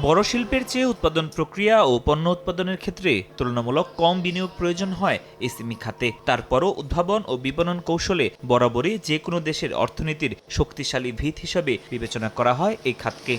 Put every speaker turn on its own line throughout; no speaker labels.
বড় শিল্পের চেয়ে উৎপাদন প্রক্রিয়া ও পণ্য উৎপাদনের ক্ষেত্রে তুলনামূলক কম বিনিয়োগ প্রয়োজন হয় এসএমই খাতে। তারপরও উদ্ভাবন ও বিপণন কৌশলে বরাবরই যে কোনো দেশের অর্থনীতির শক্তিশালী ভিত হিসাবে বিবেচনা করা হয় এই খাতকে।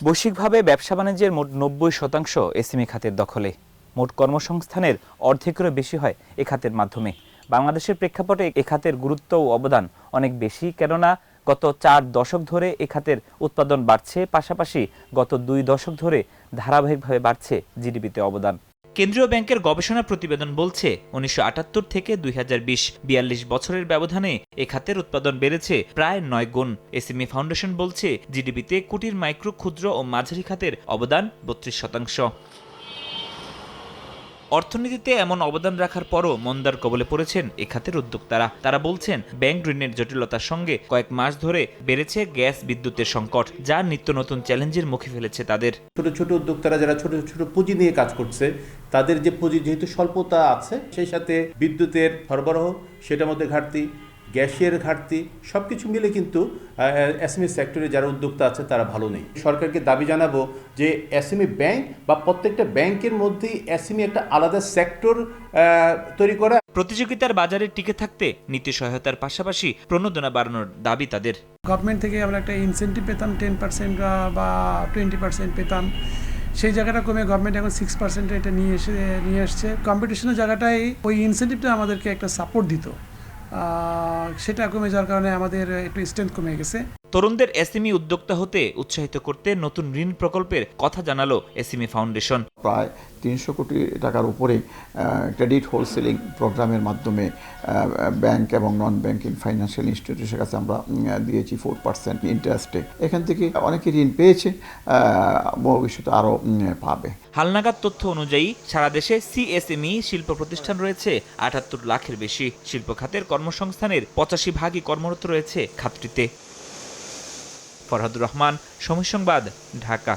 বৈশ্বিকভাবে ব্যবসা বাণিজ্যের মোট 90% এসএমই খাতের দখলে। মোট কর্মসংস্থানের অর্ধেকেরও বেশি হয় এ খাতের মাধ্যমে। বাংলাদেশের প্রেক্ষাপটে এ খাতের গুরুত্ব ও অবদান অনেক বেশি, কেননা গত 4 দশক ধরে এ খাতের উৎপাদন বাড়ছে, পাশাপাশি গত 2 দশক ধরে ধারাবাহিকভাবে বাড়ছে জিডিপিতে অবদান। কেন্দ্রীয় ব্যাংকের গবেষণা প্রতিবেদন বলছে 1978 থেকে 2020 42 বছরের ব্যবধানে এ খাতের উৎপাদন বেড়েছে প্রায় 9 গুণ। এসএমই ফাউন্ডেশন বলছে জিডিপিতে কুটির, মাইক্রো, ক্ষুদ্র ও মাঝারি খাতের অবদান 32%। অর্থনীতিতে এমন অবদান রাখার পরও মন্দার কবলে পড়েছেন এ খাতের উদ্যোক্তারা। তারা বলছেন ব্যাংক ঋণের জটিলতার সঙ্গে কয়েক মাস ধরে বেড়েছে গ্যাস বিদ্যুতের সংকট, যা নিত্য নতুন চ্যালেঞ্জের মুখে ফেলেছে তাদের।
ছোট ছোট উদ্যোক্তারা যারা ছোট ছোট পুঁজি নিয়ে কাজ করছে, তাদের যে পুঁজি যেহেতু স্বল্পতা আছে, সেই সাথে বিদ্যুতের সরবরাহ সেটার মধ্যে ঘাটতি, গ্যাসের ঘাটতি, সবকিছু মিলে কিন্তু এসএমই সেক্টরে যারা উদ্যোক্তা আছে তারা ভালো নেই। সরকারকে দাবি জানাবো যে এসএমই ব্যাংক বা প্রত্যেকটা ব্যাংকের মধ্যেই এসএমই একটা আলাদা সেক্টর তৈরি করা।
প্রতিযোগিতার বাজারে টিকে থাকতে নীতি সহায়তার পাশাপাশি প্রণোদনা বাড়ানোর দাবি তাদের।
গভর্নমেন্ট থেকে আমরা একটা ইনসেন্টিভ পেতাম 10% বা 20% পেতাম, সেই জায়গাটা কমে গভর্নমেন্ট এখন 6% এটা নিয়ে আসছে। কম্পিটিশনের জায়গাটাই ওই ইনসেন্টিভটা আমাদেরকে একটা সাপোর্ট দিত, সেটা কমে যাওয়ার কারণে আমাদের একটু স্ট্রেংথ কমে গেছে।
তরুণদের এসএমই উদ্যোক্তা হতে উৎসাহিত করতে নতুন ঋণ প্রকল্পের কথা জানালো এসএমই ফাউন্ডেশন।
প্রায় 300 কোটি টাকার উপরে ক্রেডিট হোলসেলিং প্রোগ্রামের মাধ্যমে ব্যাংক এবং নন ব্যাংকিং ফাইন্যান্সিয়াল ইনস্টিটিউশনের কাছে আমরা দিয়েছি 4% ইন্টারেস্টে। এখান থেকে অনেকে ঋণ পেয়েছে, ভবিষ্যতে আরও পাবে।
হালনাগাদ তথ্য অনুযায়ী সারা দেশে সিএসএমই শিল্প প্রতিষ্ঠান রয়েছে 78 লাখের বেশি। শিল্প খাতের কর্মসংস্থানের 85% কর্মরত রয়েছে খাতটিতে। ফরহাদুর রহমান, সময় সংবাদ, ঢাকা।